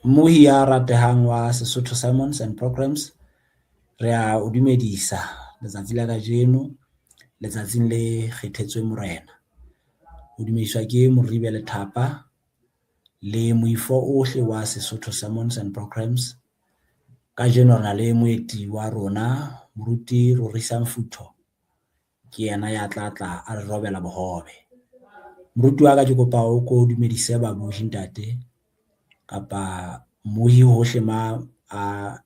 Mmohi ya ratehang wa Sesotho Sermons and Programs, re a o dumedisa letsatsi la kajeno, letsatsing le kgethetsweng morena. O dumediswa ke Moribe Lethapa le moifo ohle wa Sesotho Sermons and Programs. Kajeno re na le moeti wa rona, moruti Rorisang Mfutho, ke yena ya tlatla a re robela bohobe. Moruti wa ka ke kopa o ko dumedise babuhi ntate, kapa mohi hohle ma a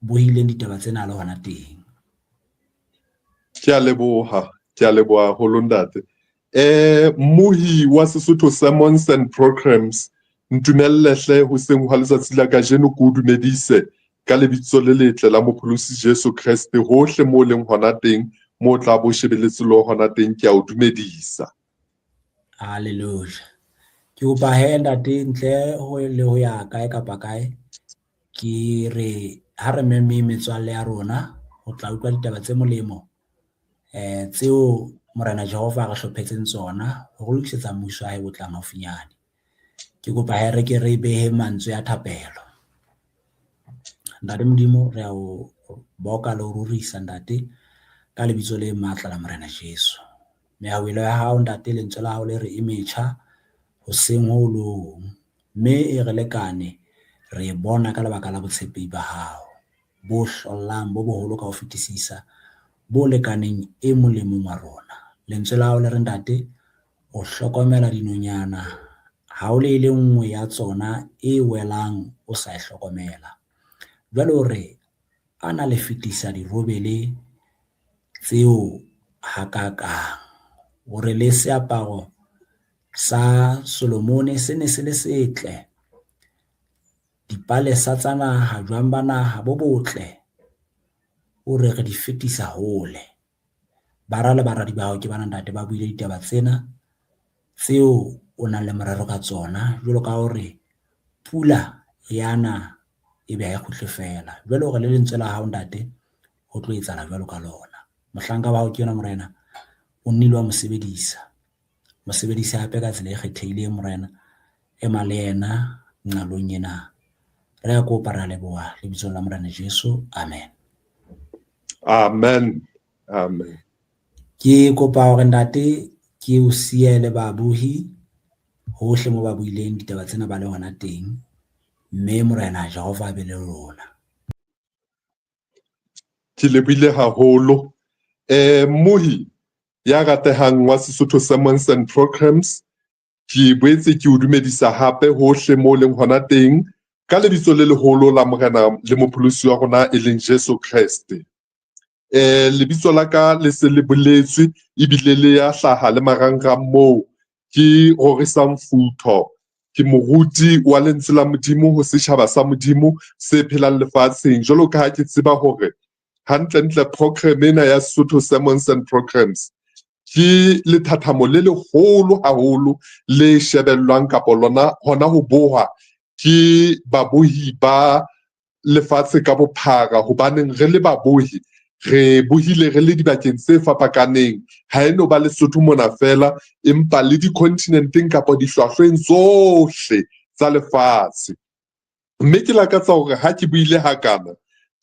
bohileng ditaba tsena le hona teng. Ke a leboha holo ntate. Mohi wa Sesotho Sermons and Programs, ntumelle hle hoseng hwa letsatsi la kajeno ke o dumedise ka lebitso le letle la mopholosi Jesu Kriste hohle mo leng hona teng, mo tla bo shebeletse le hona teng, ke a o dumedisa. Hallelujah. Ke kopa he ntate ntle ho le ho ya kae kapa kae, ke re ha re memme metswalle ya rona ho tla utlwa ditaba tse molemo tseo Morena Jehova re hlophetseng tsona ho lokisetsa mmuso wa hae o tlang haufinyane. Ke kopa he re ke re behe mantswe ya thapelo. Ntate Modimo, re a o boka le ho rurisa ntate ka lebitso le matla la Morena Jesu. Mehawelo ya hao ntate, lentswe la hao le re e metjha hoseng ho long, mme e re lekane re e bona ka lebaka la botshepehi ba hao bo hlollang bo boholo ka ho fetisisa, bo lekaneng e molemong wa rona. Lentswe la hao le re ntate o hlokomela dinonyana, ha o le nngwe ya tsona e welang o sa e hlokomela. Jwale hore a na le fetisa dirobele tseo hakakang, hore le seaparo sa Solomone se ne se le setle, dipalesa tsa naha, jwang ba naha bo botle, o re di fetisa hole. Bara le baradi ba hao ke bana ntate ba buile ditaba tsena tseo o nang le morero ka tsona, jwalo ka hore pula yana e be ha e kgutle fela. Jwale hore le lentswe la hao ntate ho tlo etsahala jwalo ka lona. Mohlanka wa hao ke yona morena, o nnile wa mo sebedisa hape ka tsela e kgethehileng morena, ema le yena nqalong ena. Re a kopa ra leboha lebitsong la Morena Jesu, amen. Amen. Ke kopa hore ntate ke o siele babuhi hohle mo ba buileng ditaba tsena ba le hona teng, mme Morena Jehova a be le rona. Ke lebile haholo. Mohi ya ratehang wa Sesotho Sermons and Programs, ke boetse ke o dumedisa hape hohle mo leng hona teng ka lebitso le leholo la Morena le mopholosi wa rona e leng Jesu Kriste. Lebitso la ka le se le boletswe ebile le ya hlaha le marangrang moo, ke Rorisang Mfutho, ke moruti wa lentswe la Modimo ho setjhaba sa Modimo se phelang lefatsheng. Jwalo ka ha ke tseba hore hantle program ena ya Sesotho Sermons and Programs ke lethathamo le leholo haholo le shebellwang kapa lona hona ho bohwa ke babohi ba lefatshe ka bophara, hobaneng re le babohi re bohile re le dibakeng tse fapakaneng, ha eno ba Lesotho mona fela, empa le di-continent-eng kapa dihlwahlweng tsohle tsa lefatshe. Mme ke lakatsa hore ha ke buile hakana,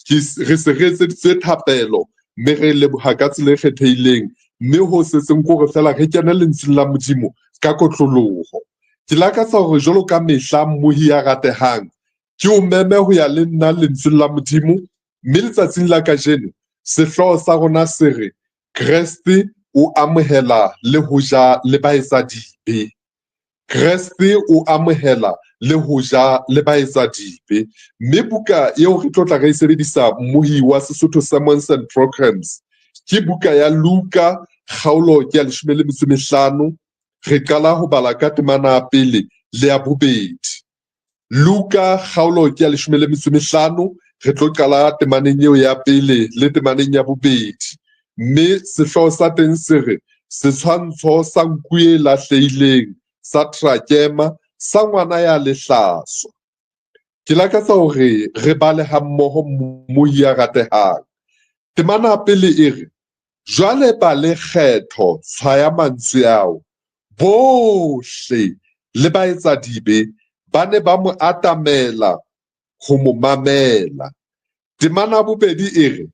re se re etseditswe thapelo, mme re leboha ka tsela e kgethehileng, mme ho setseng ke hore fela re kene lentsweng la Modimo ka kotloloho. Ke lakatsa hore jwalo ka mehla mmohi ya ratehang, ke o meme ho ya le nna lentsweng la Modimo, mme letsatsing la kajeno sehlooho sa rona se re Kreste o amohela le ho ja le baetsa dibe. Kreste o amohela le ho ja le baetsa dibe. Mme buka eo re tlo tla re sebedisa mmohi wa Sesotho Sermons and Programs ke buka ya Luka kgaolo ke ya 15. Re qala ho bala ka temana ya pele le ya bobedi. Luka kgaolo ke ya 15, re tlo qala temaneng eo ya pele le temaneng ya bobedi. Mme sehlooho sa teng se re setshwantsho sa nku e lahlehileng sa trakema sa ngwana ya lehlaso. Ke lakatsa hore re bale ha mmoho mmohi ya ratehang. Temana ya pele e re, jwale ba le kgetho tshwaya mantswe ao bohle le baetsa dibe ba ne ba mo atamela ho mo mamela. Temana ya bobedi e re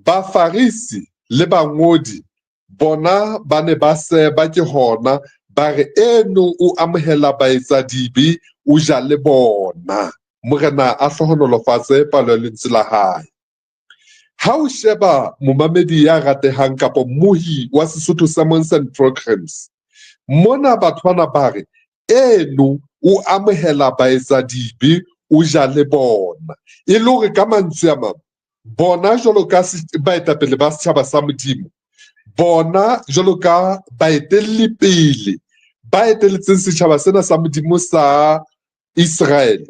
Bafarisi le bangodi bona ba ne ba seba ke hona ba re eno o amohela baetsadibe o ja le bona. Morena a hlohonolofatse palo ya lentswe la hae. Ha o sheba momamedi ya ratehang kapa mmohi wa Sesotho Sermons and Programs, mona batho bana ba re eno o amohela baetsadibe o ja le bona, e le hore ka mantswe a mang bona jwalo ka baetapele ba setjhaba sa Modimo, bona jwalo ka baetelli pele ba etelletseng setjhaba sena sa Modimo sa Israel,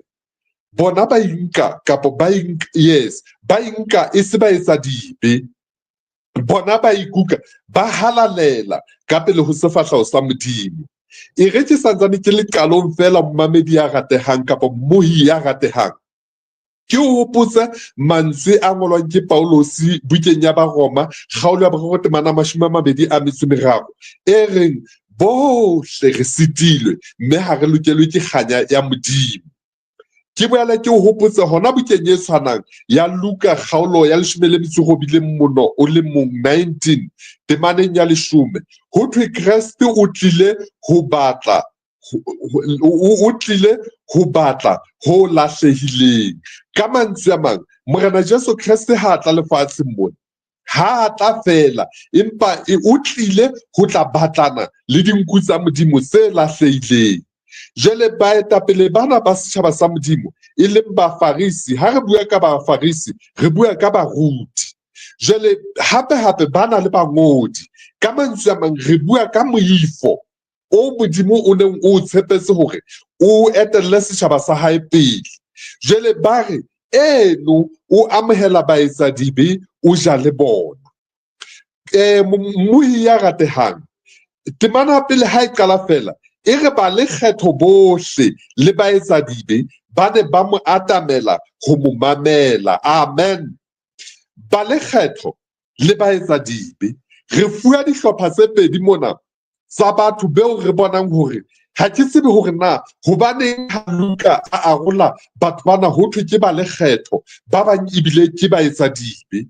bona ba inka kapa ba inka e se baetsadibe, bona ba ikuka ba halalela ka pele ho sefahleho sa Modimo. E re ke santsane ke le qalong fela momamedi ya ratehang kapa mmohi ya ratehang, ke o hopotse mantswe a ngolwang ke Paulosi bukeng ya Baroma kgaolo ya 2:23 e reng bohle re sitilwe mme ha re lokelwe ke kganya ya Modimo. Ke boela ke o hopotse hona bukeng e tshwanang ya Luka kgaolo ya 18:19 temaneng ya 10 ho thwe Kreste o tlile ho batla ho lahlehileng. Ka mantswe a mang, Morena Jesu Kreste ha tla lefatsheng mona, ha tla fela, empa o tlile ho tla batlana le dinku tsa Modimo tse lahlehileng. Jwale baetapele bana ba setjhaba sa Modimo e leng Bafarisi, ha re bua ka Bafarisi re bua ka baruti. Jwale hape bana le bangodi, ka mantswe a mang re bua ka moifo o Modimo o neng o tshepetse hore o etelle setjhaba sa hae pele. Jwale ba re eno o amohela baetsadibe o ja le bona. Mmohi ya ratehang, temana pele ha e qala fela e re ba lekgetho bohle le baetsadibe ba ne ba mo atamela ho mo mamela. Amen. Ba lekgetho le baetsadibe, re fuwa dihlopha tse pedi mona tsa batho beo re bonang hore ha ke tsebe hore na hobaneng ha Luka a arola batho bana ho thwe ke ba lekgetho ba bang ebile ke baetsadibe.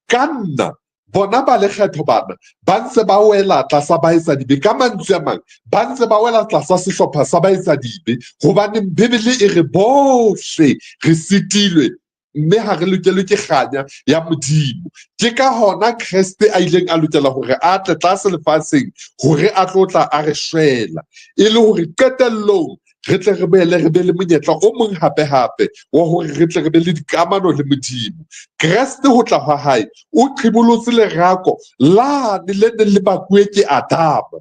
Ka nna bona ba lekgetho bana ba ntse ba wela tlasa baetsadibe, ka mantswe a mang ba ntse ba wela tlasa sehlopha sa baetsadibe, hobane Bibele e re bohle re sitilwe mme ha re lokelwe ke kganya ya Modimo. Ke ka hona Kreste a ileng a lokela hore a tle tlase lefatsheng hore a tlo tla a re shwela, e le hore qetellong re tle re be le monyetla o mong hape wa hore re tle re be le dikamano le Modimo. Kreste ho tla hwa hae o qhibolotse lerako lane le neng le bakuwe ke Adama.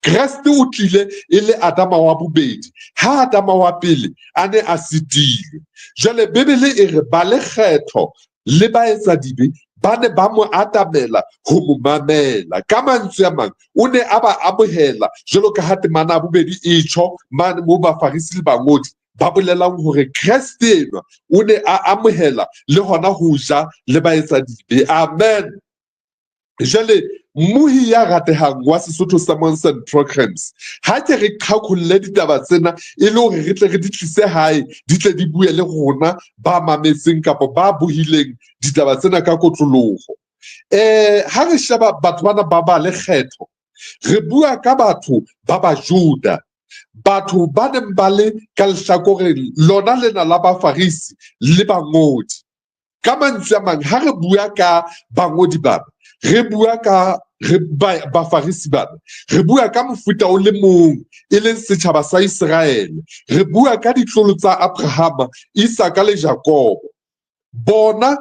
Kreste o tlile e le Adama wa bobedi, ha Adama wa pele a ne a sitile. Jwale Bibele e re ba lekgetho le baetsadibe ba ne ba mo atamela ho mo mamela. Ka mantswe a mang o ne a ba amohela jwalo ka ha temana ya bobedi e tjho mane mo Bafarisi le bangodi ba bolelang hore Kreste enwa o ne a amohela le hona ho ja le baetsadibe. Amen. Jwale mmohi ya ratehang wa Sesotho Sermons and Programs, ha ke re qhaqholle ditaba tsena e le hore re tle re di tlise hae, di tle di bue le rona ba mametseng kapa ba bohileng ditaba tsena ka kotloloho. Ha re sheba batho bana ba lekgetho, re bua ka batho ba Bajuda, batho ba neng ba le ka lehlakoreng lona lena la Bafarisi le bangodi. Ka mantswe a mang ha re bua ka bangodi bana, re bua ka Bafarisi bana, re bua ka mofuta o le mong e leng setjhaba sa Israel. Re bua ka ditlolo tsa Abrahama, Isaka le Jakobo. Bona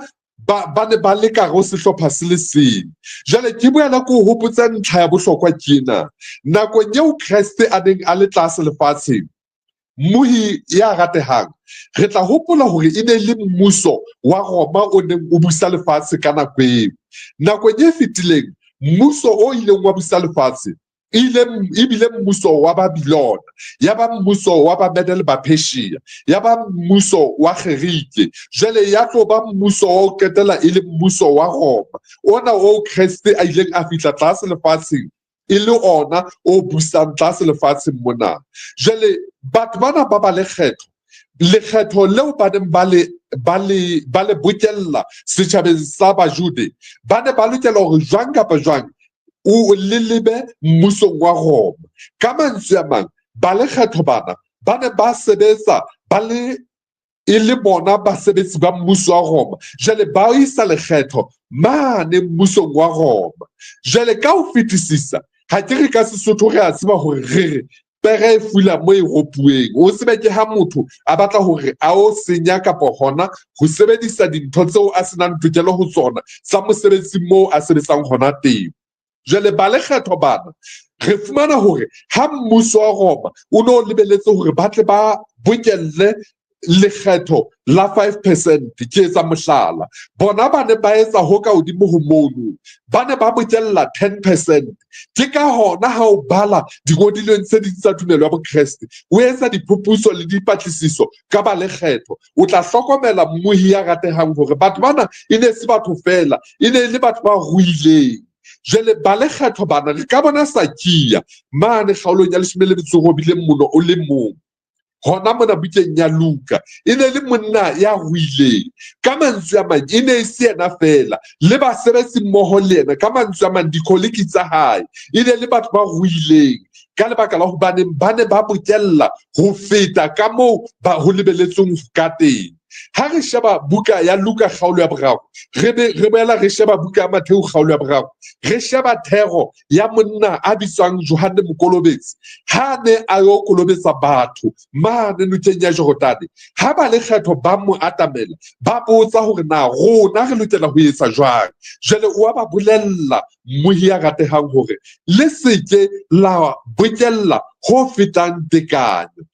ba ne ba le kare ho sehlopha se le seng. Jwale ke boela ke o hopotsa ntlha ya bohlokwa ke ena, nakong eo Kreste a neng a le tlase lefatsheng, mmohi ya ratehang, re tla hopola hore e ne le mmuso wa Roma o neng o busa lefatshe ka nako eo. Nakong e fetileng mmuso o ileng wa busa lefatshe ebile mmuso wa Babylon, ya ba mmuso wa Bamede le Bapersia, ya ba mmuso wa Kgerike, jwale ya tlo ba mmuso o qetela e le mmuso wa Roma, ona o Kreste a ileng a fihla tlase lefatsheng e le ona o busang tlase lefatsheng mona. Jwale batho bana ba ba lekgetho leo ba neng ba le bokella setjhabeng sa Bajude ba ne ba lokela hore jwang kapa jwang o lebe mmusong wa Roma. Ka mantswe a mang ba lekgetho bana ba ne ba sebetsa ba le e le bona basebetsi ba mmuso wa Roma, jwale ba isa lekgetho mane mmusong wa Roma. Jwale ka ho fetisisa ha ke re ka Sesotho re a tseba hore re pere e fula mo e ropuweng o sebeke ha motho a batla hore a o senya kapa hona ho sebedisa dintho tseo a senang tokelo ho tsona sa mosebetsi moo a sebetsang hona teng. Jwale ba lekgetho bana re fumana hore ha mmuso wa Roma o no lebelletse hore ba tle ba bokelle lekgetho la 5%, ke etsa mohlala bona ba ne ba etsa ho ka hodimo ho mono ba ne ba bokella 10%. Ke ka hona ha o bala dingodileng tse ding tsa tumelo ya bokreste o etsa diphuputso le dipatlisiso ka ba lekgetho o tla hlokomela mmuhi ya ratehang hore batho bana e ne se batho fela e ne le batho ba ruileng. Jwale ba lekgetho bana re ka bona Sakia mane kgaolong ya 18 mono o le mong hona mona bukeng ya Luka e ne le monna ya ruileng. Ka mantswe a mang e ne se yena fela le basebetsi mmoho le yena ka mantswe a mang dikoliki tsa hae e ne le batho ba ruileng ka lebaka la hobaneng ba ne ba bokella ho feta ka moo ba ho lebelletsweng ka teng. Ha re sheba buka ya Luka kgaolo ya 3 re boela re sheba buka ya Matheu kgaolo ya 3 re sheba thero ya monna a bitswang Johane Mokolobetsi ha ne a yo kolobetsa batho mane nokeng ya Jorodane. Ha ba lekgetho ba mo atamela ba botsa hore na rona re lokela ho etsa jwang. Jwale o ba bolella mmuhi ya ratehang hore le seke la bokella ho fetang tekanyo.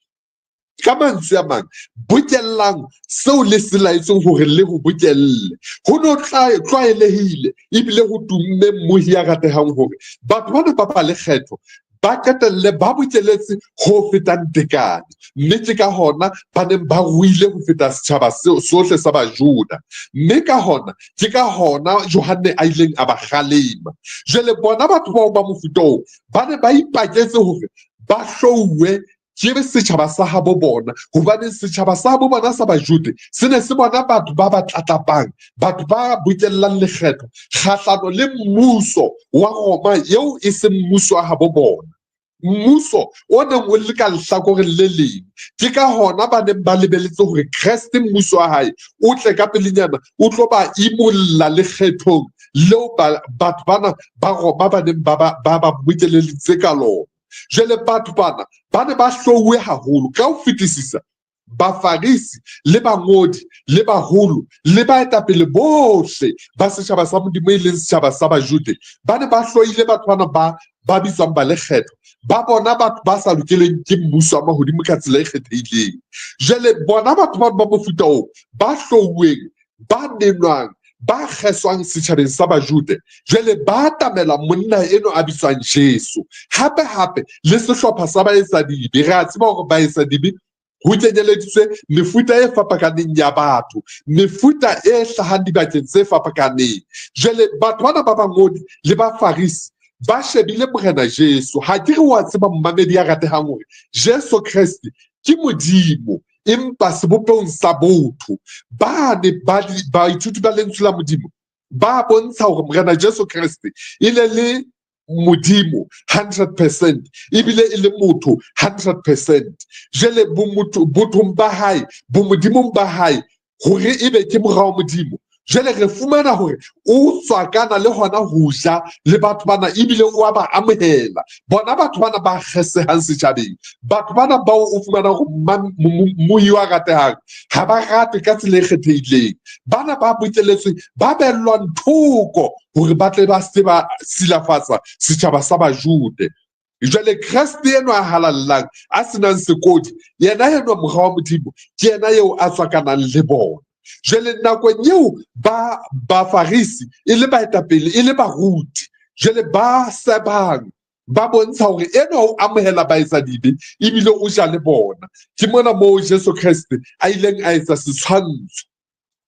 Ka mantswe a mang bokellang seo le se laetseng hore le ho bokelle ho no tlwaelehile ebile ho tumme mmuhi ya ratehang hore batho bana ba ba lekgetho ba qetelle ba bokelletse ho fetang tekanyo, mme ke ka hona ba neng ba ruile ho feta setjhaba sohle sa Bajuda, mme ka hona ke ka hona Johane a ileng a ba kgalema. Jwale bona batho bao ba mofuta oo ba ne ba ipaketse hore ba hlouwe ke setjhaba sa habo bona hobane setjhaba sa habo bona sa Bajude se ne se bona batho ba ba tlatlapang batho ba bokellang lekgetho kgahlano le mmuso wa Roma eo e seng mmuso wa habo bona, mmuso o neng o le ka lehlakoreng le leng. Ke ka hona ba neng ba lebelletse hore Kreste mmuso wa hae o tle ka pelenyana o tlo ba imulla lekgethong leo batho bana ba Roma ba neng ba bokelleditse ka lona. Jwale batho bana ba ne ba hlouwe haholo ka ho fetisisa. Bafarisi le bangodi le baholo le baetapele bohle ba setjhaba sa Modimo e leng setjhaba sa Bajude ba ne ba hloile batho bana ba bitswang ba lekgetho ba bona batho ba sa lokeleng ke mmuso wa mahodimo ka tsela e kgethehileng. Jwale bona batho ba mofuta oo ba hlouweng ba nenwang ba kgeswang setjhabeng sa Bajude jwale ba atamela monna eno a bitswang Jesu. Hape le sehlopha sa baetsa dibe re a tseba hore baetsa dibe ho kenyeleditswe mefuta e fapakaneng ya batho, mefuta e hlahang dibakeng tse fapakaneng. Jwale batho bana ba bangodi le bafarisi ba shebile morena Jesu. Ha ke re wa tseba mmamedi ya ratehang hore Jesu Kreste ke Modimo empa sebopehong sa botho. Bane baithuti ba lentswe la Modimo ba bontsha hore morena Jesu Kreste e ne le Modimo 100% ebile e le motho 100%. Jwale bothong ba hae bo modimong ba hae hore ebe ke morao Modimo. Jwale re fumana hore o tswakana le hona ho ja le batho bana ebile o ba amohela bona batho bana ba kgesehang setjhabeng. Batho bana bao o fumana hore mmuhi wa ratehang ha ba rate ka tsela e kgethehileng. Bana ba bokelletsweng ba bellwang thoko hore ba tle ba se ba silafatsa setjhaba sa Bajude. Jwale Kreste eno a halallang a senang sekodi yena eno morao Modimo ke yena eo a tswakanang le bona. Jwale nakong eo bafarisi e le baetapele e le baruti jwale ba sebang ba bontsha hore eno o amohela baetsa dibe ebile o ja le bona. Ke mona moo Jesu Kreste a ileng a etsa setshwantsho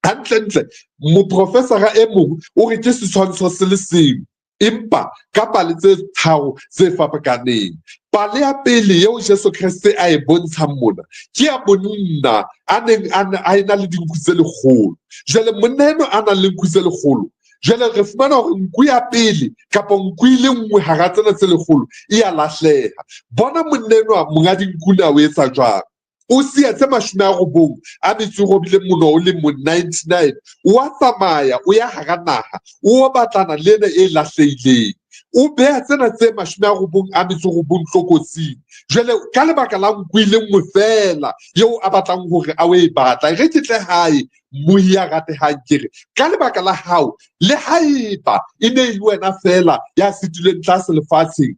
hantle moprofesara e mong o re ke setshwantsho se le seng empa ka pale tse tharo tse fapakaneng. Pale ya pele eo Jesu Kriste a e bontshang mona ke ya monna a neng a ena le dinku tse 100. Jwale monna eno a nang le nku tse 100, jwale re fumana hore nku ya pele kapa nku ile nngwe hara tsena tse 100 e ya lahleha. Bona monna eno monga dinku na o etsa jwang? O siya tse 90 a metso mono o le mo 99, o tsamaya o ya hara naha o batlana le ena e lahlehileng, o beha tsena tse 90 a metso tlokotsing. Jwale ka lebaka la nku ile nngwe fela eo a batlang hore a o e batla, re ke tle hae mohi ya ratehang kere ka lebaka la hao le haeba e ne le wena fela ya sitileng tlase lefatsheng,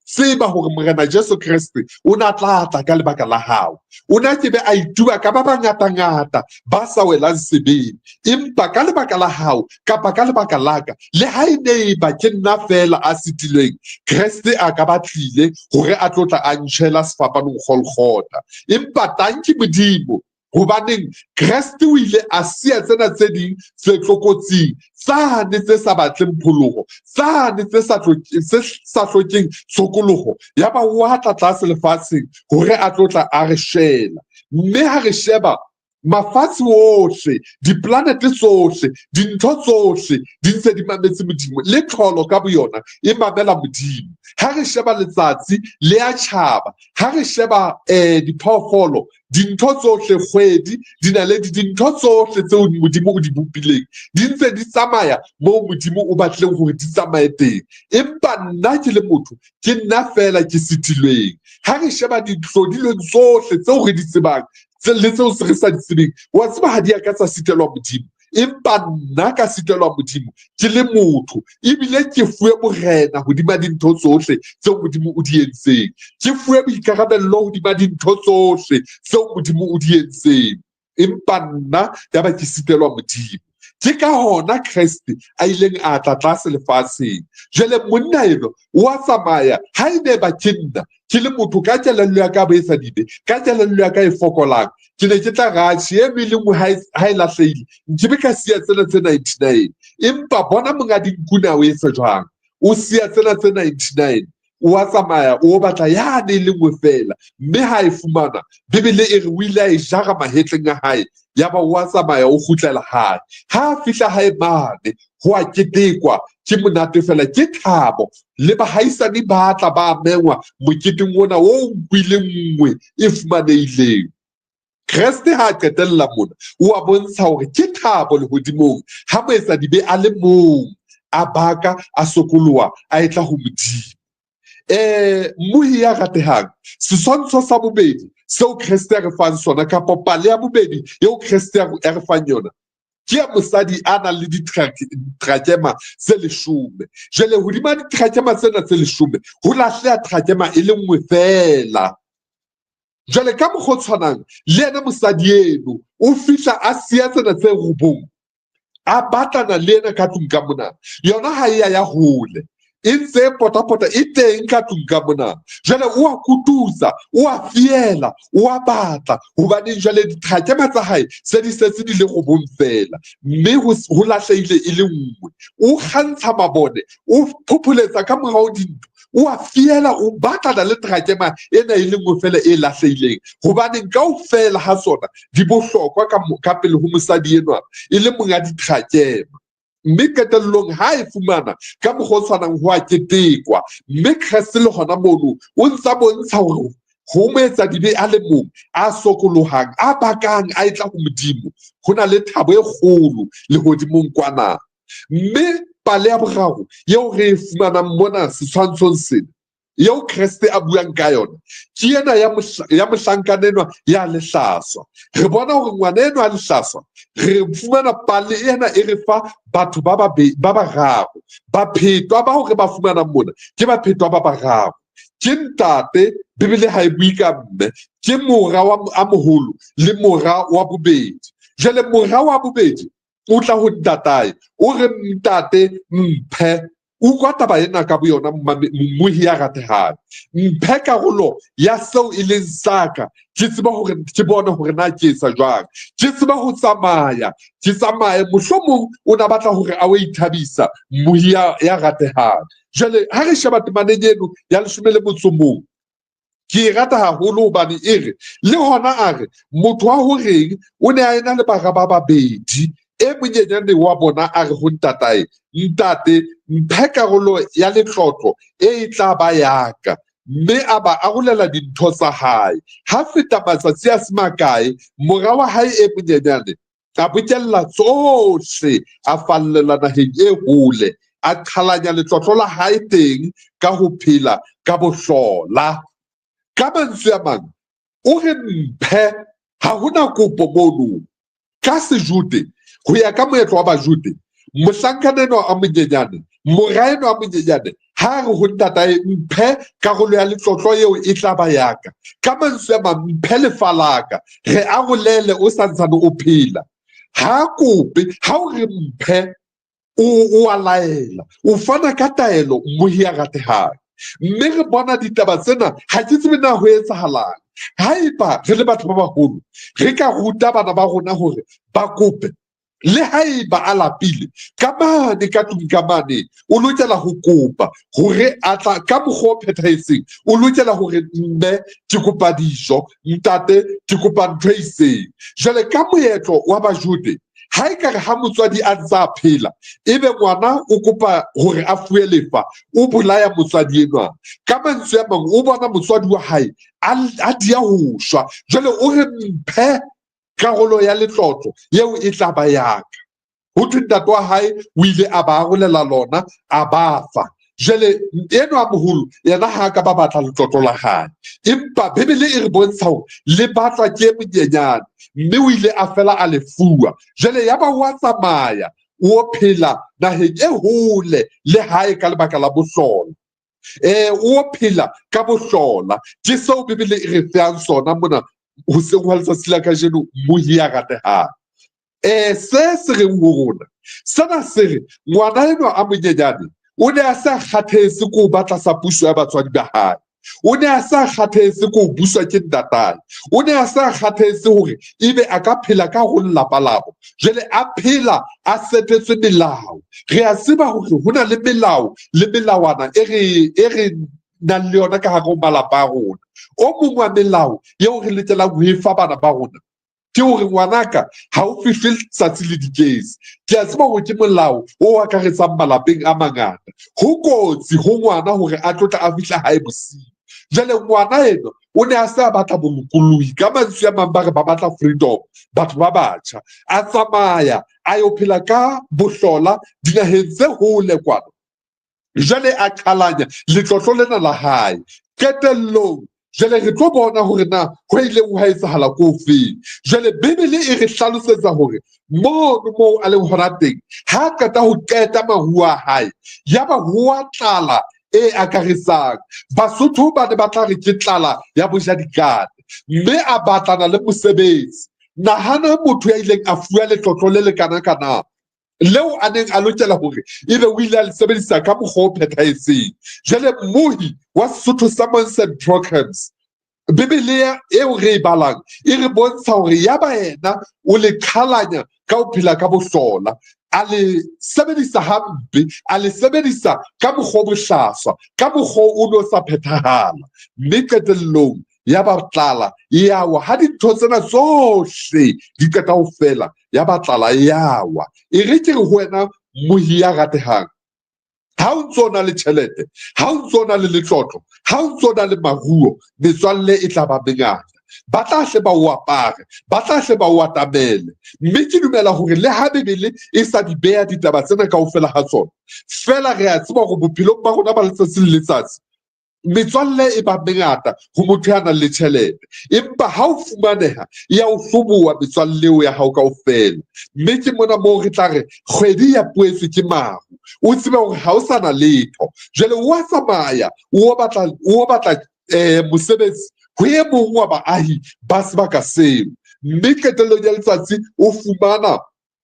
tseba hore morena Jesu Kriste o na tla tla ka lebaka la hao. O na ke be a ituba ka ba bangata ba sa welang sebeng, empa ka lebaka la hao kapa ka lebaka laka, le ha e ne ba ke nna fela a sitilweng, Kriste a ka batlile hore a tlotla a ntshela sefapanong Golgotha. Empa tanki Modimo hobaneng Kriste o ile a siya tsena tse ding tse tlokotsing, tsane tse sa batleng pholoho, tsane tse sa hlokeng tshokoloho, ya ba wa tla tlase lefatsheng hore a tlotla a re shela. Mme ha re sheba mafatshe ohle, diplanete tsohle, dintho tsohle di ntse di mametse Modimo, le tlholo ka boyona e mamela Modimo. Ha re sheba letsatsi le a tjhaba, ha re sheba diphoofolo, dintho tsohle, kgwedi di na le dintho tsohle tseo Modimo o di bopileng, di ntse di tsamaya moo Modimo o batleng hore di tsamaye teng. Empa nna ke le motho, ke nna fela ke sitilweng. Ha re sheba dihlodileng tsohle tseo re di tsebang le tseo se re sa di tsebeng, wa tseba ha di ya ka tsa sitelwa Modimo. Empa nna ka sitelwa Modimo ke le motho, ebile ke fuwe borena hodima dintho tsohle tseo Modimo o di entseng, ke fuwe boikarabello hodima dintho tsohle tseo Modimo o di entseng. Empa nna ya ba ke sitelwa Modimo. Ke ka hona Kriste a ileng a tla tlase lefatsheng. Jwale monna eno wa tsamaya, ha e ne ba ke nna ke le motho ka kelello ya ka ba etsa dibe, ka kelello ya ka e fokolang, ke ne ke tla ratjhe e le nngwe ha e lahlehile, nkebe ka siya tsena tse 99. Empa bona monga dinku na o etsa jwang? O siya tsena tse 99, o a tsamaya o batla yane le nngwe fela, mme ha e fumana, Bibele e re o ile a e jara mahetleng a hae, ya ba o a tsamaya o kgutlela hae. Ha fihla hae mane ho a ketekwa, ke monate fela, ke thabo, le bahaisane ba tla ba mengwa moketeng ona o nkuile nngwe e fumanehileng. Kriste ha qetella mona o a bontsha hore ke thabo lehodimong ha moetsa dibe a le mong, a baka a sokoloha a etla ho Modimo. Mohi ya ratehang, setshwantsho sa bobedi seo Kriste a re fang sona, kapa pale ya bobedi eo Kriste a re fang yona, ke ya mosadi a nang le ditrakema tse 10. Jwale hodima ditrakema tsena tse 10 ho lahleha trakema e le nngwe fela. Jwale ka mokgwa o tshwanang le yena mosadi eno o fihla a siya tsena tse 9, a batlana le yena ka tlung ka mona, yona ha e ya hole, e ntse potapota e teng ka tlung ka mona. Jwale o a kutusa, o a fiela, o a batla, hobane jwale ditrakema tsa hae se di setse di le 9 fela, mme ho lahlehile e le nngwe. O kgantsha mabone, o phopholetsa ka morao dintho, o a fiela, o batlana le trakema ena e le nngwe fela e lahlehileng, hobane kaofela ha sona di bohlokwa ka pele ho mosadi enwa e le monga ditrakema. Mme qetellong ha e fumana ka mokgwa o tshwanang ho a ketekwa, mme Kriste le hona mono o ntsa bontsha hore ho moetsa dibe a le mong, a sokolohang, a bakang, a etla ho Modimo, ho na le thabo e kgolo lehodimong kwana. Mme pale ya boraro eo re e fumanang mona setshwantshong sena, eo Kriste a buang ka yona, ke ena ya mohlankana enwa ya lehlaswa. Re bona hore ngwana enwa a lehlaswa, re fumana pale ena e re fa batho ba bararo. Baphetwa ba hore ba fumanang mona ke baphetwa ba bararo, ke ntate, Bibele ha e bue ka mme, ke mora a moholo le mora wa bobedi. Jwale mora wa bobedi o tla ho ntatae, o re ntate mphe, utlwa taba ena ka boyona mmohi ya ratehang. Mphe karolo ya seo e leng saka ke tseba hore ke bone hore na ke etsa jwang, ke tseba ho tsamaya ke tsamaye. Mohlomong o na batla hore a o ithabisa mmohi ya ratehang. Jwale ha re sheba temaneng eno ya 11 ke e rata haholo hobane e re le hona a re motho wa ho reng o ne a ena le bara ba babedi. E monyenyane wa bona a re ho ntatae, ntate mphe karolo ya letlotlo e tla ba yaka, mme a ba arolela dintho tsa hae. Ha feta matsatsi a se makae, mora wa hae e monyenyane a bokella tsohle, a fallela naheng e hole, a qhalanya letlotlo la hae teng ka ho phela ka bohlola. Ka mantswe a mang o re mphe, ha hona kopo mono. Ka Sejude, ho ya ka moetlo wa Bajude, mohlankana enwa a monyenyane, mora enwa a monyenyane, ha re ho ntatae mphe karolo ya letlotlo eo e tla ba yaka. Ka mantswe a mang mphe lefa laka, re arolele o santsane o phela. Ha kope, ha o re mphe o a laela, o fana ka taelo mmohi ya ratehang. Mme re bona ditaba tsena ha ke tsebe na ho etsahalang. Haeba re le batho ba baholo re ka ruta bana ba rona hore ba kope, le haeba a lapile ka mane ka tlung ka mane, o lokela ho kopa hore a tla ka mokgwa o phethahetseng. O lokela hore mme ke kopa dijo, ntate ke kopa ntho e itseng. Jwale ka moetlo wa Bajude, ha e kare ha motswadi a ntse a phela, ebe ngwana o kopa hore a fuwe lefa, o bolaya motswadi enwa. Ka mantswe a mang o bona motswadi wa hae a dia ho shwa. Jwale o re mphe karolo ya letlotlo eo e tla ba yaka. Ho thwe ntate wa hae o ile a ba arolela lona, a ba fa. Jwale enwa a moholo yena ha ka ba batla letlotlo la hae, empa Bebele e re bontsha hore le batlwa ke monyenyane, mme o ile a fela a lefuwa. Jwale ya ba wa tsamaya o phela naheng e hole le hae ka lebaka la bohlola. O phela ka bohlola ke seo Bebele e re fang sona mona hoseng hwa letsatsi la kajeno mmohi ya ratehang. Se reng ho rona sena se re ngwana enwa a monyenyane o ne a sa kgathetse ko ba tlasa puso ya batswadi ba hae, o ne a sa kgathetse ko buswa ke ntatae, o ne a sa kgathetse hore ebe a ka phela ka ho lelapa labo. Jwale a phela a setetswe melao. Re a tseba hore ho na le melao le melawana e re nang le yona ka hare ho malapa a rona. O mong wa melao eo re lokelang ho e fa bana ba rona ke hore ngwanaka ha o fihle letsatsi le dikesi. Ke a tseba hore ke molao o akaretsang malapeng a mangata. Ho kotsi ho ngwana hore a tlotla a fihla hae bosiu. Jwale ngwana eno o ne a se a batla bolokolohi, ka mantswe a mang ba re ba batla freedom. Batho ba batjha a tsamaya a yo phela ka bohlola dinaheng tse hole kwana. Jwale a qhalanya letlotlo lena la hae. Qetellong jwale re tlo bona hore na ho ile ha etsahala ko feng. Jwale Bebele e re hlalosetsa hore moo a leng hona teng, ha qeta ho qeta maruo a hae, yaba ho tlala e akaretsang. Basotho ba ne ba tla re ke tlala ya bojadikane, mme a batlana le mosebetsi. Nahana motho ya ileng a fuwa letlotlo le lekana-kana leo a neng a lokela hore ebe o ile a le sebedisa ka mokgwa o phethahetseng. Jwale mmohi wa Sesotho Sermons and Programs, Bebele eo re e balang e re bontsha hore yaba yena o le qhalanya ka ho phela ka bohlola, a le sebedisa hampe, a le sebedisa ka mokgwa o bohlaswa, ka mokgwa o no sa phethahala. Mme qetellong ya ba tlala yawa ha dintho tsena tsohle di qeta ho fela, ya ba tlala yawa. E re ke re ho wena mmohi ya ratehang, ha o ntso na le tjhelete, ha o ntso na le letlotlo, ha o ntso na le maruo, metswalle e tla ba mengata. Ba tla hle ba o apare, ba tla hle ba o atamele. Mme ke dumela hore le ha Bebele e sa di beha ditaba tsena kaofela ha tsona, fela re a tseba hore bophelong ba rona ba letsatsi le letsatsi metswalle e ba mengata ho motho ya nang le tjhelete. Empa ha o fumaneha ya o hloboha metswalle eo ya hao kaofela. Mme ke mona moo re tla re kgwedi ya puetswe ke maru, o tsebe hore ha o sa na letho. Jwale o a tsamaya o batla mosebetsi ho e mong wa baahi ba sebaka seo, mme qetellong ya letsatsi o fumana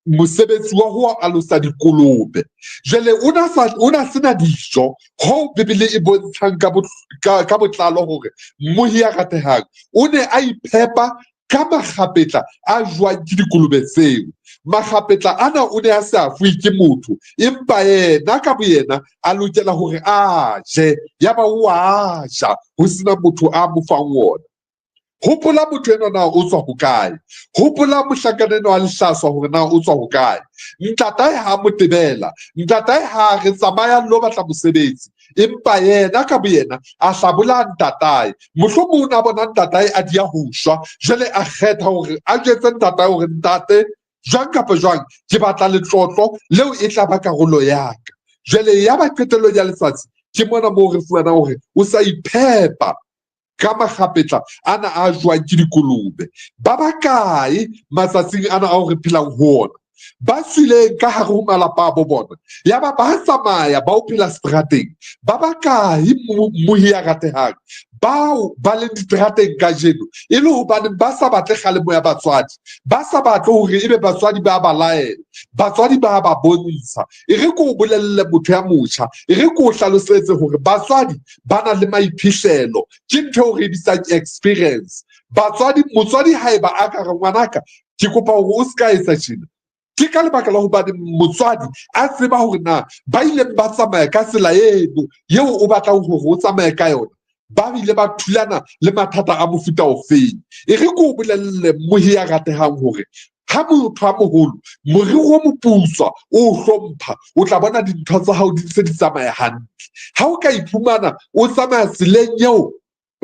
mosebetsi wa ho alosa dikolobe. Jwale o na sena dijo ho Bebele e bontshang ka botlalo hore mmohi ya ratehang o ne a iphepa ka makgapetla a jwang ke dikolobe tseo. Makgapetla ana o ne a sa fuwe ke motho, empa yena ka boyena a lokela hore a je, yaba o a ja ho sena motho a mo fang ona. Hopola motho enwa na o tswa hokae, hopola mohlankana enwa wa lehlaswa hore na o tswa hokae. Ntatae ha mo tebela, ntatae ha re tsamaya lo batla mosebetsi, empa yena ka boyena a hlabola ntatae. Mohlomong a bona ntatae a dia ho shwa, jwale a kgetha hore a jwetse ntatae hore ntate jwang kapa jwang ke batla letlotlo leo e tla ba karolo ya ka. Jwale ya ba qetellong ya letsatsi ke mona moo re fumanang hore o sa iphepa ka makgapetla ana a jwang ke dikolobe. Ba bakae matsatsing ana ao re phelang ho ona, ba tswileng ka hare ho malapa a bo bona, yaba ba tsamaya ba o phela seterateng. Ba bakae mmohi ya ratehang bao ba leng diterateng kajeno e le hobaneng ba sa batle kgalemo ya batswadi, ba sa batle hore ebe batswadi ba ba laela, batswadi ba ba bontsha. E re ko bolelle motho ya motjha, e re ko hlalosetse hore batswadi ba na le maiphihlelo, ke ntho hore bitsang experience. Motswadi haeba a ka re ngwanaka ke kopa hore o ska etsa tjena, ke ka lebaka la hobane motswadi a tseba hore na ba ileng ba tsamaya ka tsela eno eo o batlang hore o tsamaye ka yona, ba bile ba thulana le mathata a mofuta ofeng. E re ko bolelle mmohi ya ratehang hore ha motho a moholo moriri o moputswa o hlompha, o tla bona dintho tsa hao di ntse di tsamaya hantle. Ha o ka iphumana o tsamaya tseleng eo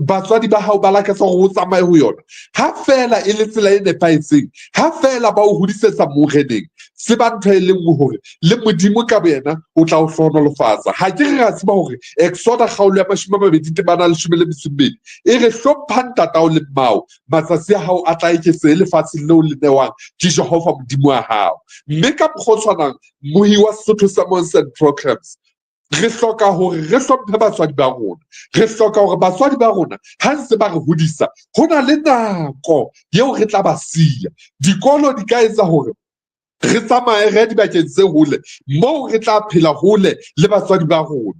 batswadi ba hao ba lakatsa hore o tsamaye ho yona, ha fela e le tsela e nepahetseng, ha fela ba o hodisetsa moreneng, se ba ntho e leng hore le Modimo ka boyena o tla o hlohonolofatsa. Ha ke re ra tseba hore Exoda kgaolo ya 22 e re hlompha ntatao le mmao, matsatsi a hao a tla eketsehe lefatsheng leo le newang ke Jehova Modimo wa hao. Mme ka mokgwa o tshwanang, mohi wa Sesotho Sermons and Programs, re hloka hore re hlomphe batswadi ba rona, re hloka hore batswadi ba rona ha ntse ba re hodisa, ho na le nako eo re tla ba siya. Dikolo di ka etsa hore re tsamaye re dibakeng tse hole moo re tla phela hole le batswadi ba rona.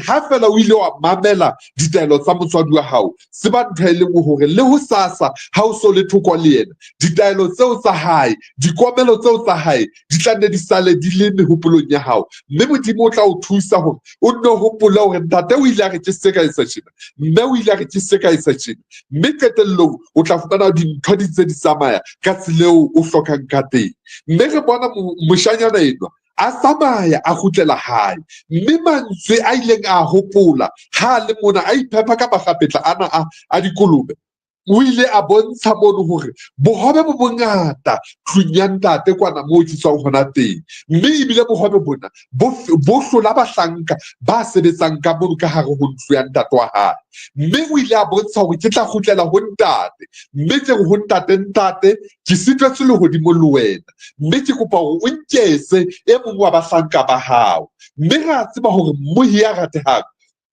Ha fela o ile wa mamela ditaelo tsa motswadi wa hao, se ba ntho e leng hore le ho sasa ha o so le thoko le yena, ditaelo tseo tsa hae, dikomelo tseo tsa hae di tla nne di sale di le mehopolong ya hao. Mme Modimo o tla o thusa hore o nno hopola hore ntate o ile a re ke se ka etsa tjena, mme o ile a re ke se ka etsa tjena. Mme qetellong o tla fumana dintho di ntse di tsamaya ka tseleo o hlokang ka teng. Mme re bona moshanyana enwa a tsamaya a kgutlela hae, mme mantswe a ileng a hopola ha le mona a iphepa ka makgapetla ana a dikolobe, o ile a bontsha mono hore bohobe bo bongata tlung ya ntate kwana moo ke tswang hona teng. Mme ebile bohobe bona bo hlola bahlanka ba sebetsang ka mono ka hare ho ntlo ya ntate wa hae. Mme o ile a bontsha hore ke tla kgutlela ho ntate, mme ke re ho ntate ke sitwetse lehodimo le wena, mme ke kopa hore o nkese e mong wa bahlanka ba hao. Mme re a tseba hore mmohi ya ratehang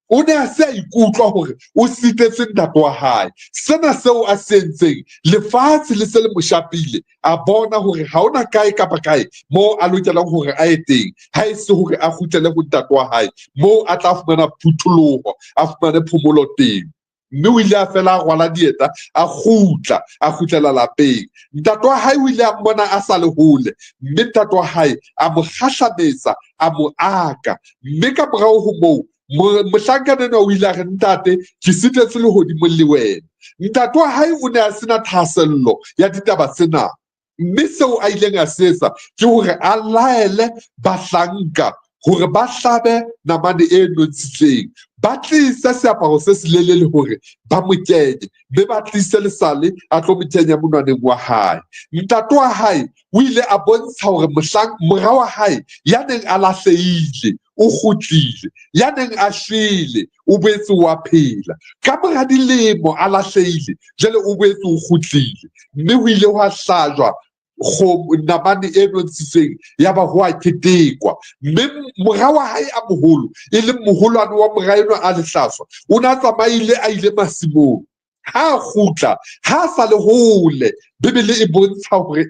o ne a se a ikutlwa hore o sitetse ntate wa hae. Sena seo a se entseng, lefatshe le se le mo shapile, a bona hore ha ona kae kapa kae moo a lokelang hore a ye teng, ha e se hore a kgutlele ho ntate wa hae moo a tla fumana phutholoho, a fumane phomolo teng. Mme o ile a fela a rwala dieta a kgutlela lapeng. Ntate wa hae o ile a mmona a sa le hole, mme ntate wa hae a mo kgahlametsa, a mo aka. Mme ka morao ho moo mohlankana enwa o ile a re ntate ke sitetse lehodimo le wena. Ntate wa hae o ne a sena thahasello ya ditaba tsena, mme seo a ileng a se etsa ke hore a laele bahlanka hore ba hlabe namane e nontshitseng, ba tlise seaparo se selelele hore ba mo kenye, mme ba tlise lesale a tlo mo kenya monwaneng wa hae. Ntate wa hae o ile a bontsha hore mora wa hae ya neng a lahlehile o kgutlile, ya neng a shwele o boetse wa phela, ka mora dilemo a lahlehile jwale o boetse o kgutlile. Mme ho ile wa hlajwa namane e nontshitseng, ya ba ho a ketekwa. Mme mora wa hae a moholo, e leng moholwane wa mora enwa a lehlaswa, o na tsamaile a ile masimong. Ha a kgutla ha a sa le hole, Bebele e bontsha hore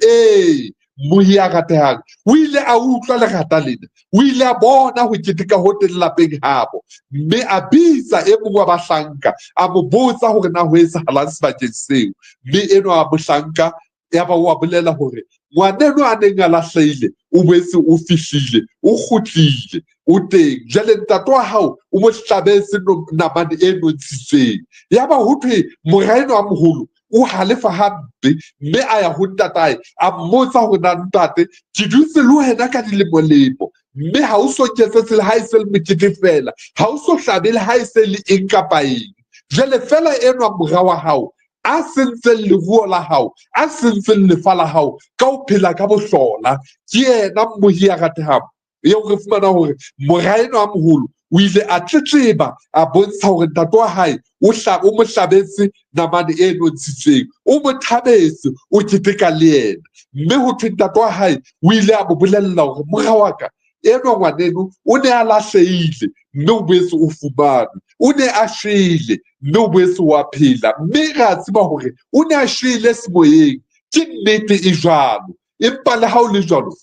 Mmohi ya ratehang o ile a utlwa lerata lena, o ile a bona ho keteka ho teng lapeng habo, mme a bitsa e mong wa bahlanka a mo botsa hore na ho etsahalang sebakeng seo. Mme enwa a mohlanka ya ba wa bolela hore ngwaneno a neng a lahlehile o boetse o fihlile, o kgutlile, o teng. Jwale ntate wa hao o mo hlabetse namane e nontshitsweng. Ya ba ho thwe mora enwa a moholo o halefa hampe, mme a ya ho ntatae a mmotsa hore na ntate ke dutse le wena ka dilemo-lemo, mme ha o so nketsetse le ha e se le mekete fela, ha o so hlabe le ha e se le eng kapa eng. Jwale fela enwa mora wa hao a sentseng leruo la hao, a sentseng lefa la hao ka ho phela ka bohlola, ke yena mmohi ya ratehang eo re fumana hore mora enwa a moholo o ile a tletleba a bontsha hore ntate wa hae o mo hlabetse namane e nontshitsweng, o mo thabetse, o keteka le yena. Mme ho thwe ntate wa hae o ile a mo bolella hore mora wa ka enwa ngwaneno o ne a lahlehile, mme o boetse o fumane, o ne a shwele, mme o boetse wa phela, mme re a tseba hore o ne a shwele semoyeng. Ke nnete e jwalo, empa le ha o le jwalo,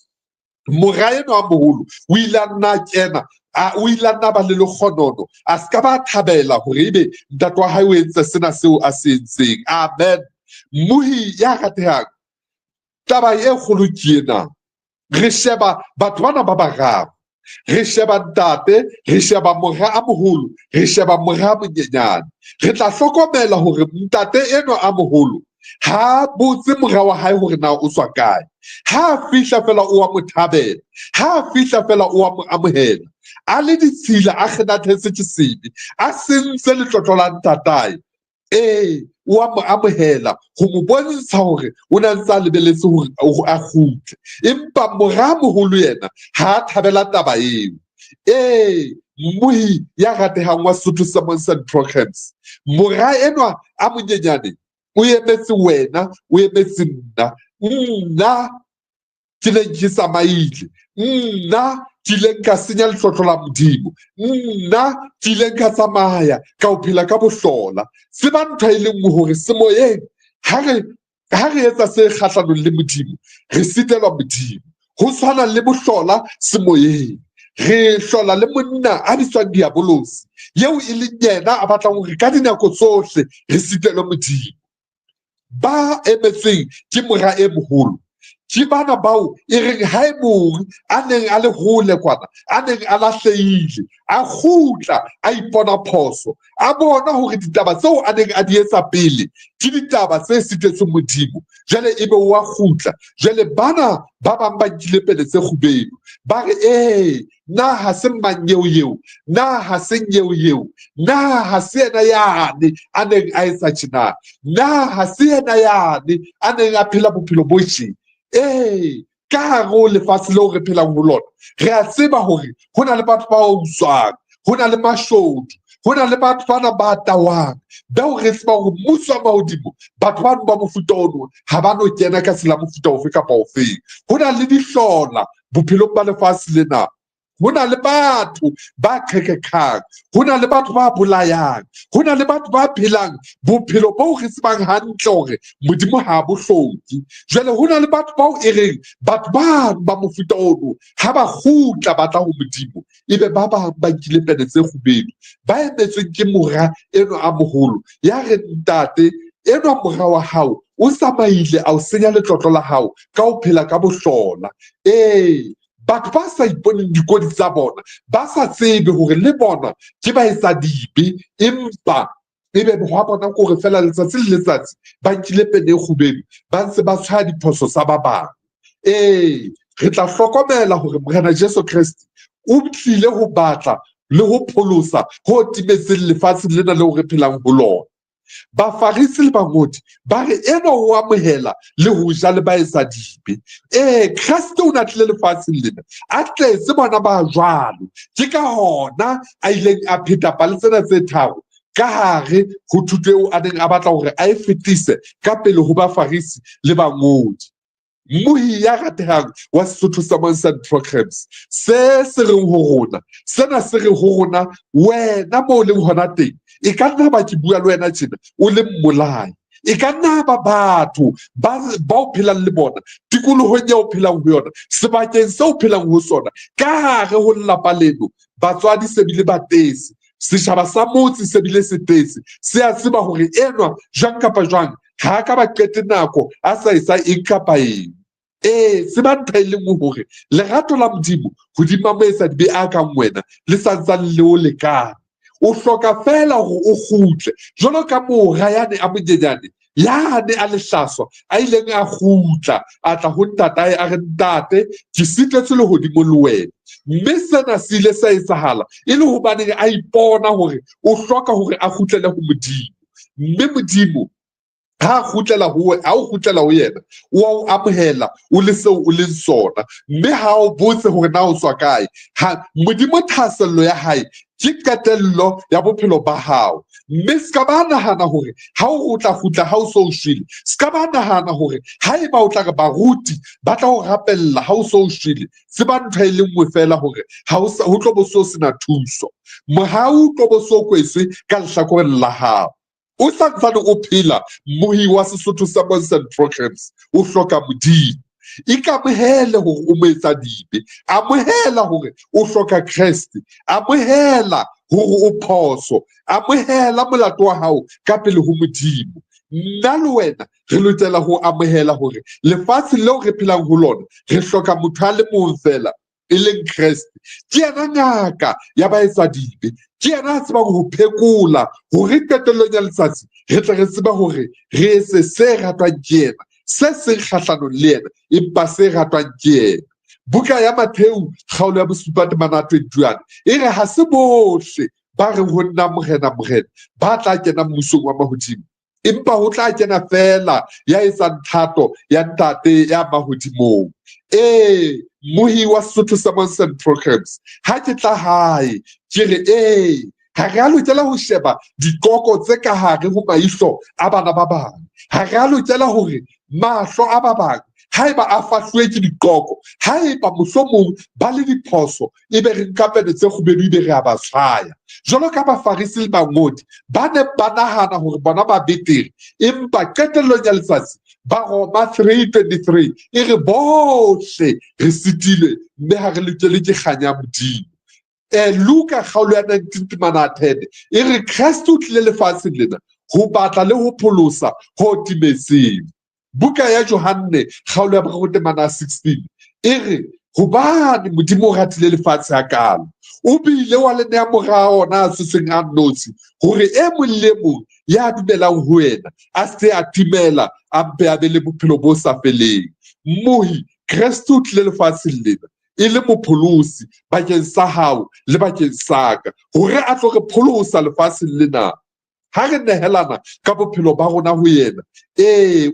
mora enwa a moholo o ile a nna kena, o ile a nna ba le lekgonono, a ska ba thabela hore ebe ntate wa hae o entse sena seo a se entseng. Amen. Mmohi ya ratehang, taba e kgolo ke ena, re sheba batho bana ba bararo, re sheba ntate, re sheba mora a moholo, re sheba mora a monyenyane. Re tla hlokomela hore ntate enwa a moholo ha botse mora wa hae hore na o tswa kae, ha fihla fela o wa mo thabela, ha fihla fela o wa mo amohela, a le ditshila, a kgenathetse ke sebe, a sentse letlotlo la ntatae. O wa mo amohela ho mo bontsha hore o na ntse a lebeletse hore a kgutle, empa mora moholo yena ha a thabela taba eo. Mmohi ya ratehang wa Sesotho Sermons and Programs, mora enwa a monyenyane o emetse wena, o emetse nna ke leng ke tsamaile, nna ke ileng ka senya letlotlo la Modimo, nna ke ileng ka tsamaya ka ho phela ka bohlola. Tseba ntho e leng hore semoyeng ha re etsa se kgahlanong le Modimo, re sitelwa Modimo. Ho tshwana le bohlola semoyeng, re hlola le monna a bitswang diabolosi, eo e leng yena a batlang hore ka dinako tsohle re sitelwe Modimo. Ba emetseng ke mora e moholo ke bana bao e reng ha e mong a neng a le hole kwana, a neng a lahlehile, a kgutla a ipona phoso, a bona hore ditaba tseo a neng a di etsa pele ke ditaba tse sitetseng Modimo. Jwale ebe wa kgutla, jwale bana ba bang ba nkile pele tse kgubedu, ba re na ha se mang eo, na ha se eo, na ha se yena yane a neng a etsa tjena, na ha se yena yane a neng a phela bophelo bo tjena. Ka hare ho lefatshe leo re phelang ho lona, re a tseba hore ho na le batho ba utswang, ho na le mashodu, ho na le batho bana ba tawang, bao re tseba hore mmuso wa mahodimo batho bano ba mofuta ono ha ba no kena ka tsela mofuta ofe kapa ofeng. Ho na le dihlola bophelong ba lefatshe lena, ho na le batho ba qhekekang, ho na le batho ba bolayang, ho na le batho ba phelang bophelo bo re tsebang hantle hore Modimo ha bo hloki. Jwale ho na le batho bao e reng batho ba mofuta ono ha ba kgutla ba tla ho Modimo, ebe ba bang ba nkile pene tse kgubedu, ba emetsweng ke mora eno a moholo ya re ntate enwa mora wa hao o tsamaile a o senya letlotlo la hao ka ho phela ka bohlola. Batho ba sa iponeng dikodi tsa bona, ba sa tsebe hore le bona ke ba etsa dibe, empa ebe hwa bona ko re fela letsatsi le letsatsi ba nkile pene e kgubedu, ba ntse ba tshwaya diphoso tsa ba bang. Re tla hlokomela hore Morena Jesu Kriste o tlile ho batla le ho pholosa ho timetseng lefatshe lena leo re phelang ho lona. Bafarisi le bangodi ba re ena o amohela le ho ja le ba etsa dibe. Kriste o na tlile lefatsheng lena a tletse bona ba jwalo, ke ka hona a ileng a pheta pale tsena tse tharo ka hare ho thuto eo a neng a batla hore a e fetise ka pele ho bafarisi le bangodi. Mmohi ya ratehang wa Sesotho Sermons and Programs, se reng ho rona, sena se re ho rona, wena mo leng hona teng e ka nna ba ke bua le wena tjena o le mmolai, e ka nna ba batho ba o phelang le bona tikolohong ya o phelang ho yona sebakeng se o phelang ho sona ka hare ho lelapa leno batswadi se bile batesi setjhaba sa motse se bile setesi se a tseba hore enwa jwang kapa jwang ha ka ba qete nako a sa etsa eng kapa eng se ba ntho e leng hore lerato la Modimo hodima moetsa dibe a kang wena le santsane le o lekane o hloka fela hore o kgutle jwalo ka mora yane a monyenyane yane a lehlaswa a ileng a kgutla a tla ho ntatae a re ntate ke sitletswe le hodimo le wena mme sena se ile sa etsahala e le hobaneng a ipona hore o hloka hore a kgutlele ho Modimo mme Modimo ha o kgutlela ho yena o a o amohela o le seo o leng sona mme ha o botse hore na o tswa kae Modimo thasello ya hae ke qetello ya bophelo ba hao mme ska ba nahana hore ha o kgutla ha o so o shwele ska ba nahana hore ha eba o tla re baruti ba tla o rapella ha o so o shwele se ba ntho e le nngwe fela hore ho tlo bo so sena thuso mohau tlo bo so kweswe ka lehlakoreng la hao o santsane o phela mohi wa Sesotho Sermons and Programs o hloka Modimo ikamohele hore o moetsa dibe amohela hore o hloka Kriste amohela hore o phoso amohela molato wa hao ka pele ho Modimo nna le wena re lokela ho amohela hore lefatshe leo re phelang ho lona re hloka motho a le mong fela e leng Kriste ke yena ngaka ya baetsa dibe ke yena a tsebang ho phekola hore qetellong ya letsatsi re tle re tseba hore re etse se ratwang ke yena se seng kgahlanong le yena empa se ratwang ke yena buka ya Matheu kgaolo ya bosupa temana 21 e re ha se bohle ba re ho nna morena ba tla kena mmusong wa mahodimo empa ho tla kena fela ya etsang thato ya ntate ya mahodimong mohi wa Sesotho Sermons and Programs ha ke tla hae ke re ha re a lokela ho sheba dikoko tse ka hare ho maihlo a bana ba bang ha re a lokela hore mahlo a ba bang haeba a fahluwe ke dikoko haeba mohlomong ba le diphoso ebe re nka pene tse kgubedu ebe re a ba tshwaya jwalo ka bafarisi le bangodi ba ne ba nahana hore bona ba betere empa qetellong ya letsatsi ba Roma 3:23 e re bohle re sitilwe mme ha re lokele ke kganya Modimo Luka kgaolo ya 19:10 e re Kriste o tlile lefatsheng lena ho batla le ho pholosa ho timetseng buka ya Johanne kgaolo ya 16 e re hobane Modimo o ratile lefatshe hakalo o bile wa le nea morao ona a seseng a nnotshi hore e mong le mong ya dumelang ho wena a se a timela a mpe a be le bophelo bo sa feleng mohi Kriste o tlile lefatsheng lena e le mopholosi bakeng sa hao le bakeng sa ka hore a tlo re pholosa lefatsheng lena ha re nehelana ka bophelo ba rona ho yena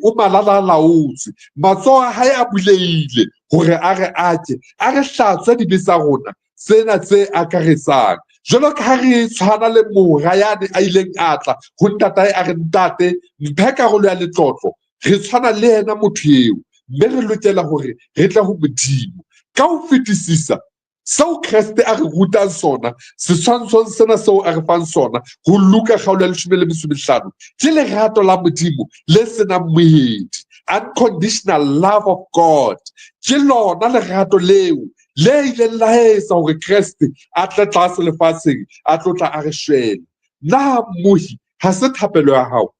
o malala-laotswe matsoho a hae a buleile hore a re ake a re hlatswe dibe tsa rona tsena tse akaretsang jwalo ka ha re tshwana le mora yane a ileng a tla ho ntatae a re ntate mphe karolo ya letlotlo re tshwana le yena motho eo mme re lokela hore re tle ho Modimo ka ho fetisisa seo Kriste a re rutang sona setshwantshong sena seo a re fang sona ho Luka kgaolo ya 15 ke lerato la Modimo le senang moedi unconditional love of God ke lona lerato leo le ileng la etsa hore Kriste a tle tlase lefatsheng a tlotla a re shwele na mohi ha se thapelo ya hao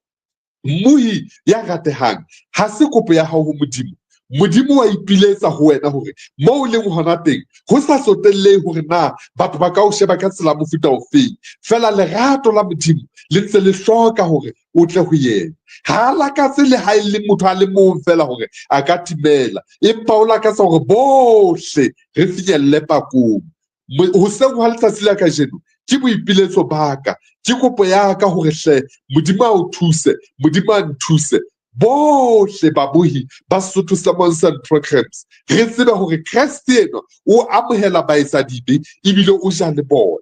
mohi ya ratehang ha se kopo ya hao ho Modimo wa ipiletsa ho wena hore moo leng hona teng ho sa sotellehe hore na batho ba ka o sheba ka tsela mofuta o feng fela lerato la Modimo le ntse le hloka hore o tle ho yena ha lakatse le ha le motho a le mong fela hore a ka timela empa o lakatsa hore bohle re finyelle pakong ho seng ha letsatsi la kajeno ke boipiletso baka ke kopo ya ka hore hle Modimo a o thuse Modimo a nthuse bohle babohi ba Sesotho Sermons and Programs re tsebe hore Kriste eno o amohela baetsa dibe ebile o ja le bona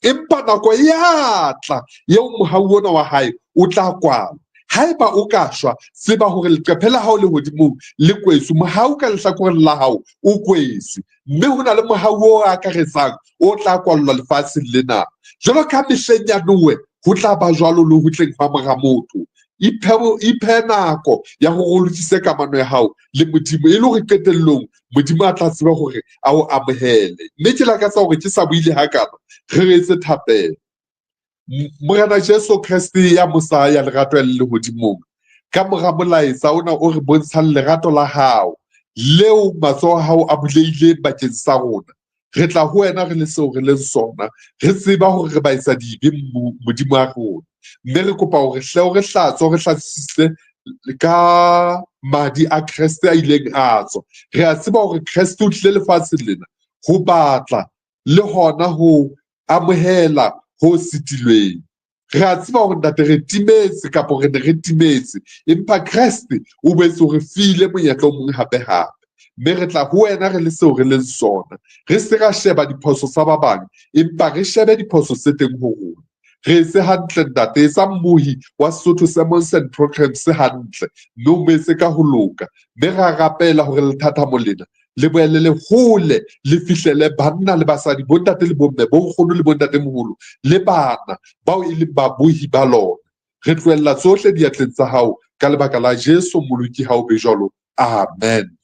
empa nako ya tla eo mohau ona wa hae o tla kwala haeba o ka shwa tseba hore leqephe la hao le hodimo le kwetsu mohau ka lehlakoreng la hao o kwetsu mme hona le mohau o akaretsang o tla kwallwa lefatsheng lena jwalo ka mehleng ya Noe ho tla ba jwalo le ho tleng ha mora motho iphe nako ya hore o lokise kamano ya hao le Modimo e le hore qetellong Modimo a tla tseba hore a o amohele. Mme ke lakatsa hore ke sa buile hakana re etse thapelo. Morena Jesu Kriste ya Mosaya lerato le lehodimong ka mora molaetsa ona o re bontshang lerato la hao leo matsoho a hao a buleileng bakeng sa rona. Re tla ho wena re le seo re leng sona, re tseba hore re baetsa dibe Modimo a rona. Mme re kopa hore hleo re hlatswe re hlatsisitse ka madi a Kreste a ileng a tswa. Re a tseba hore Kreste o tlile lefatsheng lena ho batla le hona ho amohela ho sitilweng. Re a tseba hore ntate re timetse kapo re ne re timetse, empa Kreste o boetse o re file monyetla o mong hape hape. Mme re tla ho wena re le seo re leng sona, re se ra sheba diphoso tsa ba bang, empa re shebe diphoso tse teng ho rona. Re etse hantle ntate, etsa mmohi wa Sesotho Sermons and Programs hantle, mme o metse ka ho loka. Mme ra rapela hore lethathamo lena le boele le hole le fihlele banna le basadi, bontate le bomme, bonkgono le bontatemoholo le bana bao e leng babohi ba lona. Re tlohella tsohle diatleng tsa hao ka lebaka la Jesu moloki hao be jwalo. Amen.